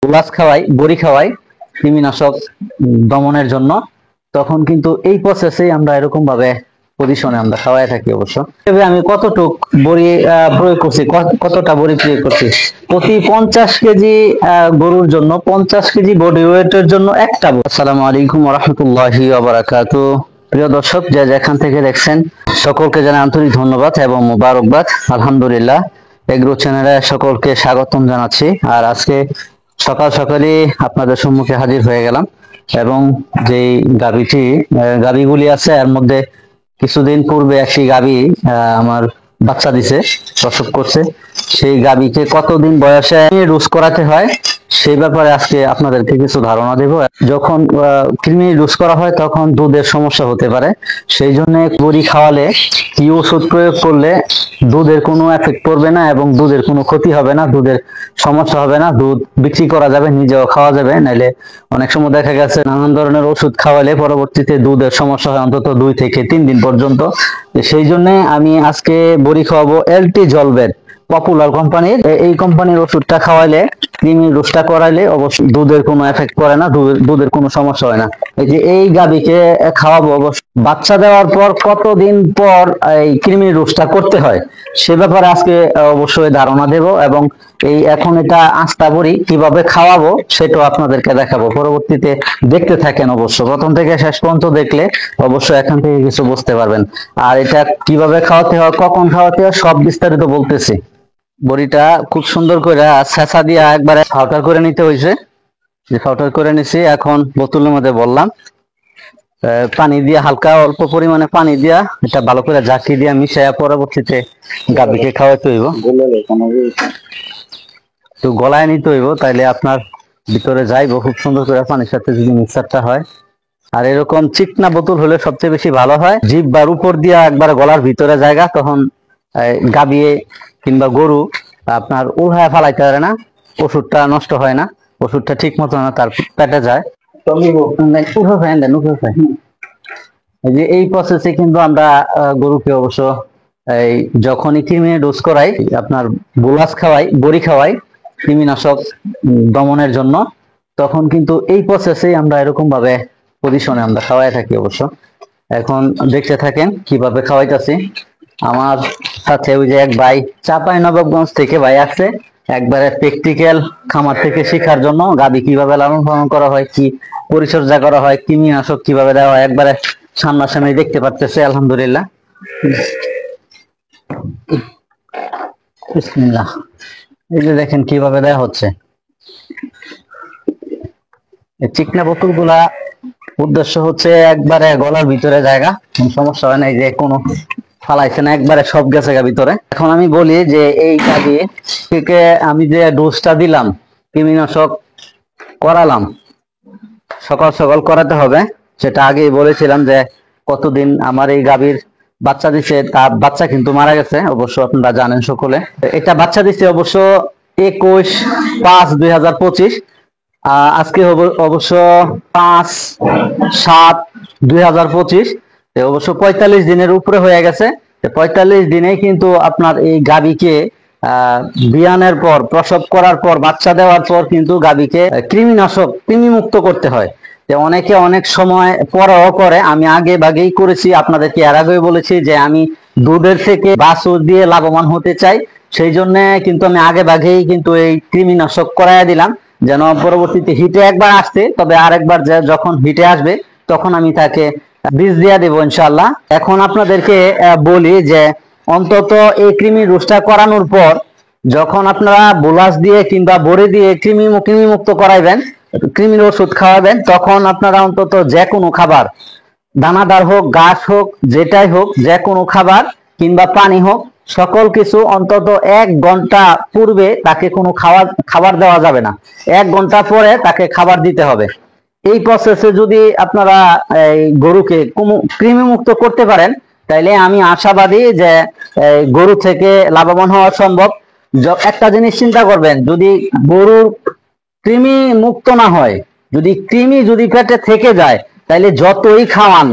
Glass খাওয়াই, বড়ি খাওয়াই কৃমিনাশক দমনের জন্য, তখন কিন্তু এই প্রসেসে আমরা এরকম ভাবে পজিশনে আমরা খাওয়াই থাকি। অবশ্য তবে আমি কতটুক বড়ি প্রয়োগ করছি, কতটা বড়ি প্রয়োগ করছি, প্রতি 50 কেজি গরুর জন্য, 50 কেজি বডি ওয়েটের জন্য একটা বড়ি। আসসালামু আলাইকুম ওয়া রাহমাতুল্লাহি ওয়া বারাকাতুহু। প্রিয় দর্শক, যে যেখান থেকে দেখছেন সকলকে জানাই আন্তরিক ধন্যবাদ এবং মোবারকবাদ। আলহামদুলিল্লাহ, এগ্রো চ্যানেলে সকলকে স্বাগতম জানাচ্ছি। আর আজকে সকাল সকালে আপনাদের সম্মুখে হাজির হয়ে গেলাম এবং যেই গাভীগুলি আছে এর মধ্যে কিছুদিন পূর্বে একটি গাভী আমার বাচ্চা দিছে, প্রসব করছে। সেই গাভীকে কতদিন বয়সে রোজ করাতে হয় সেই ব্যাপারে আজকে আপনাদেরকে কিছু ধারণা দেব। যখন কৃমি রোজ করা হয় তখন দুধের সমস্যা হতে পারে, সেই জন্য বড়ি খাওয়ালে কি ওষুধ প্রয়োগ করলে দুধের কোনো এফেক্ট পড়বে না এবং দুধের কোনো ক্ষতি হবে না, দুধের সমস্যা হবে না, দুধ বিক্রি করা যাবে, নিজেও খাওয়া যাবে। নাইলে অনেক সময় দেখা গেছে নানান ধরনের ওষুধ খাওয়ালে পরবর্তীতে দুধের সমস্যা হয় অন্তত 2 থেকে 3 দিন পর্যন্ত। সেই জন্য আমি আজকে বড়ি খাওয়াবো এলটি জলবেট, পপুলার কোম্পানির। এই কোম্পানির ওষুধটা খাওয়াইলে, কৃমি রোগটা করাইলে অবশ্যই দুধের কোনো এফেক্ট পড়ে না, দুধের কোনো সমস্যা হয় না। এই যে এই গাভীকে খাওয়াবো, অবশ্য বাচ্চা দেওয়ার পর কতদিন পর এই কৃমি রোগটা করতে হয় সে ব্যাপারে আজকে অবশ্যই ধারণা দেব এবং এখন এটা আস্তা বড়ি কিভাবে খাওয়াবো সেটাও আপনাদেরকে দেখাবো। পরবর্তীতে দেখতে থাকেন, অবশ্য প্রথম থেকে শেষ পর্যন্ত দেখলে অবশ্যই এখান থেকে কিছু বুঝতে পারবেন। আর এটা কিভাবে খাওয়াতে হয়, কখন খাওয়াতে হয়, সব বিস্তারিত বলতেছি। বড়িটা খুব সুন্দর করে ছেঁচা দিয়ে একবারে পাউডার করে নিতে হয়েছে, যে পাউডার করে নিছি। এখন বোতলের মধ্যে বললাম পানি দিয়ে, হালকা অল্প পরিমাণে পানি দিয়া এটা ভালো করে ঝাঁকি দিয়া মিশাইয়া পরবর্তীতে গাভীকে খাওয়াইতে হইব। তো গলায় নিতে হইব, তাইলে আপনার ভিতরে যাইব খুব সুন্দর করে পানির সাথে যদি মিক্সারটা হয়। আর এরকম চিকনা বোতল হলে সবচেয়ে বেশি ভালো হয়, জিহ্বার উপর দিয়া একবার গলার ভিতরে জায়গা, তখন গাভী কিংবা গরু আপনার উড়ায় ফালাইতে পারে না, ওষুধটা নষ্ট হয় না, ওষুধটা ঠিক মতো না তার পেটে যায়। এই যে এই প্রসেসে কিন্তু আমরা গরুকে অবশ্য এই যখনই কৃমি ডোজ করাই, আপনার বোলাস খাওয়াই, বড়ি খাওয়াই কৃমিনাশক দমনের জন্য, তখন কিন্তু এই প্রসেসেই আমরা এরকম ভাবে পজিশনে আমরা খাওয়াই থাকি। অবশ্য এখন দেখতে থাকেন কিভাবে খাওয়াইতেছি। আমার সাথে ওই যে এক ভাই চাঁপাইনবাবগঞ্জ থেকে ভাই আসছে, একবারে প্র্যাকটিক্যাল খামার থেকে শেখার জন্য গাভী কিভাবে লালন পালন করা হয়, কি পরিচর্যা করা হয়, কৃমিনাশক কিভাবে দেওয়া হয়, একবারে সামনাসামনি দেখতে পারতেছে। আলহামদুলিল্লাহ, বিসমিল্লাহ। এই যে দেখেন কিভাবে দেওয়া হচ্ছে। চিকনা বোতল গুলা উদ্দেশ্য হচ্ছে একবারে গলার ভিতরে জায়গা, কোন সমস্যা হয় না, এই যে কোনো ফালাইছে না, একবারে সব গেছে ভিতরে। এখন আমি বলি যে এই কাজে থেকে আমি যে ডোজটা দিলাম, কৃমিনাশক করালাম, সকাল সকাল করাতে হবে। সেটা আগেই বলেছিলাম যে কতদিন আমার এই গাভীর বাচ্চা দিছে, তার বাচ্চা কিন্তু মারা গেছে, অবশ্য আপনারা জানেন সকলে। এটা বাচ্চা দিছে অবশ্য 21/5/2025। আজকে অবশ্য 5/7/2025, অবশ্য 45 দিনের উপরে হয়ে গেছে। 45 দিনে কিন্তু আপনার এই গাভীকে বিয়ানের পর, প্রসব করার পর, বাচ্চা দেওয়ার পর কিন্তু গাভীকে কৃমিনাশক, কৃমি মুক্ত করতে হয়। অনেকে অনেক সময় পরও করে, আমি আগে ভাগেই করেছি, আপনাদেরকে এর আগেই বলেছি যে আমি দুধের থেকে বাছুর দিয়ে লাভবান হতে চাই, সেই জন্য কিন্তু আমি আগে ভাগেই কিন্তু এই কৃমিনাশক করাইয়া দিলাম, যেন পরবর্তীতে হিটে একবার আসছে, তবে আরেকবার যখন হিটে আসবে তখন আমি তাকে বীজ দিয়ে দেবো ইনশাআল্লাহ। এখন আপনাদেরকে বলি যে অন্তত এই কৃমি রোগটা করানোর পর যখন আপনারা বোলাস দিয়ে কিংবা বড়ি দিয়ে কৃমি মুক্ত করাইবেন, কৃমির ওষুধ খাওয়াবেন, তখন আপনারা অন্তত যে কোনো খাবার, দানাদার হোক, ঘাস হোক, যেটাই হোক, যে কোনো খাবার কিংবা পানি হোক, সকল কিছু অন্তত 1 ঘন্টা পূর্বে তাকে কোনো খাবার দেওয়া যাবে না, 1 ঘন্টা পরে তাকে খাবার দিতে হবে। এই প্রসেসে যদি আপনারা এই গরুকে কৃমি মুক্ত করতে পারেন, তাইলে আমি আশাবাদী যে গরু থেকে লাভবান হওয়া সম্ভব। একটা জিনিস চিন্তা করবেন, যদি গরুর কৃমি মুক্ত না হয়, যদি কৃমি পেটে থেকে যায়, তাইলে যতই খাওয়ান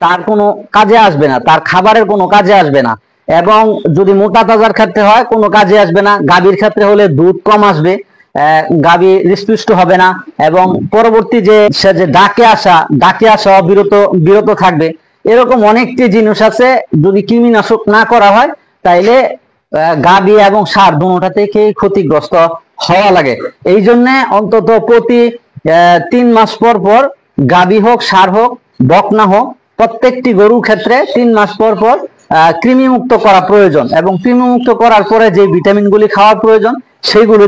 তার কোনো কাজে আসবে না, তার খাবারের কোনো কাজে আসবে না। এবং যদি মোটা তাজার ক্ষেত্রে হয় কোনো কাজে আসবে না, গাভীর ক্ষেত্রে হলে দুধ কম আসবে, গাভী হৃষ্টপুষ্ট হবে না, এবং পরবর্তী যে সে যে ডাকে আসা বিরত বিরত থাকবে। এরকম অনেকটি জিনিস আছে, যদি কৃমিনাশক না করা হয় তাইলে গাভী এবং ষাঁড় দুটোটা থেকেই ক্ষতিগ্রস্ত হওয়া লাগে। এই জন্য অন্তত প্রতি 3 মাস পর পর, গাভী হোক ষাঁড় হোক বকনা হোক, প্রত্যেকটি গরুর ক্ষেত্রে 3 মাস পর পর কৃমি মুক্ত করা প্রয়োজন, এবং কৃমি মুক্ত করার পরে যে ভিটামিনগুলি খাওয়ার প্রয়োজন সেইগুলি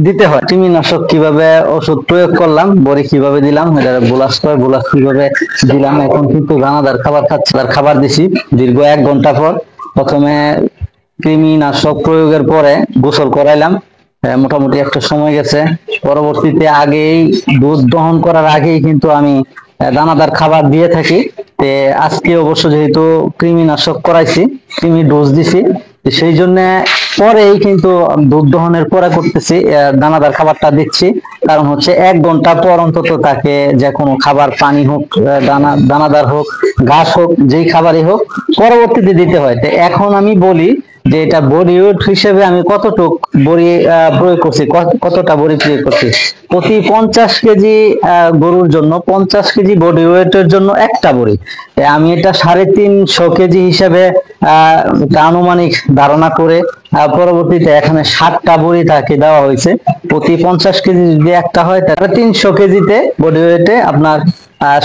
দিতে হয়। কৃমিনাশক কিভাবে ওষুধ প্রয়োগ করলাম, বড়ি কিভাবে দিলাম, এটা বোলাস কিভাবে দিলাম, এখন কিন্তু দানাদার খাবার খাচ্ছে। তার খাবার দিছি দীর্ঘ 1 ঘন্টা পর। প্রথমে কৃমিনাশক প্রয়োগের পরে গোসল করাইলাম, মোটামুটি একটা সময় গেছে। পরবর্তীতে আগেই দুধ দহন করার আগেই কিন্তু আমি দানাদার খাবার দিয়ে থাকি। আজকে অবশ্য যেহেতু কৃমিনাশক করাইছি, কৃমি ডোজ দিছি, সেই জন্য পরেই কিন্তু দুধ দহনের পরে করতেছি, দানাদার খাবারটা দিচ্ছি। কারণ হচ্ছে 1 ঘন্টা পর অন্তত তাকে যে কোনো খাবার, পানি হোক, দানাদার হোক, ঘাস হোক, যেই খাবারই হোক পরবর্তীতে দিতে হয়। তো এখন আমি বলি যে এটা বডি ওয়েট হিসেবে আমি কতটুক বড়ি প্রয়োগ করছি, কতটা বড়ি প্রয়োগ করছি। প্রতি 50 কেজি গরুর জন্য, 50 কেজি বডি ওয়েটের জন্য একটা বড়ি। আমি এটা 350 কেজি হিসেবে আনুমানিক ধারণা করে পরবর্তীতে এখানে 7টা বড়ি তাকে দেওয়া হয়েছে। প্রতি 50 কেজি যদি একটা হয়, তাহলে 300 কেজিতে বডি ওয়েটে আপনার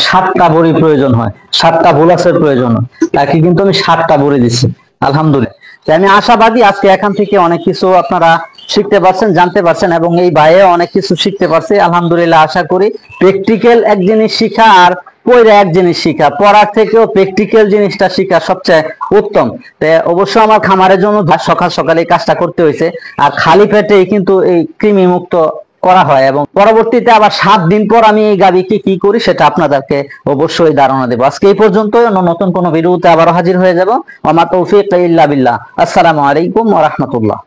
7টা বড়ি প্রয়োজন হয়, 7টা বোলাসের প্রয়োজন হয়। তাকে কিন্তু আমি 7টা বড়ি দিচ্ছি, আলহামদুলিল্লাহ। আমি আশাবাদী আজকে এখান থেকে অনেক কিছু আপনারা শিখতে পারছেন, জানতে পারছেন, এবং এই ভাইয়ে অনেক কিছু শিখতে পারছে, আলহামদুলিল্লাহ। আশা করি প্র্যাকটিক্যাল এক জিনিস শিখা আর পড়া এক জিনিস শিখা, পড়ার থেকেও প্র্যাকটিক্যাল জিনিসটা শিখা সবচেয়ে উত্তম। অবশ্য আমার খামারের জন্য সকাল সকালে এই কাজটা করতে হয়েছে, আর খালি পেটেই কিন্তু এই কৃমি মুক্ত করা হয়। এবং পরবর্তীতে আবার 7 দিন পর আমি এই গাভীকে কি করি সেটা আপনাদেরকে অবশ্যই ধারণা দেবো। আজকে এই পর্যন্ত, নতুন কোনো ভিডিওতে আবারও হাজির হয়ে যাব। ওয়া মা তৌফিক ইল্লা বিল্লাহ। আসসালামু আলাইকুম ওয়া রাহমাতুল্লাহ।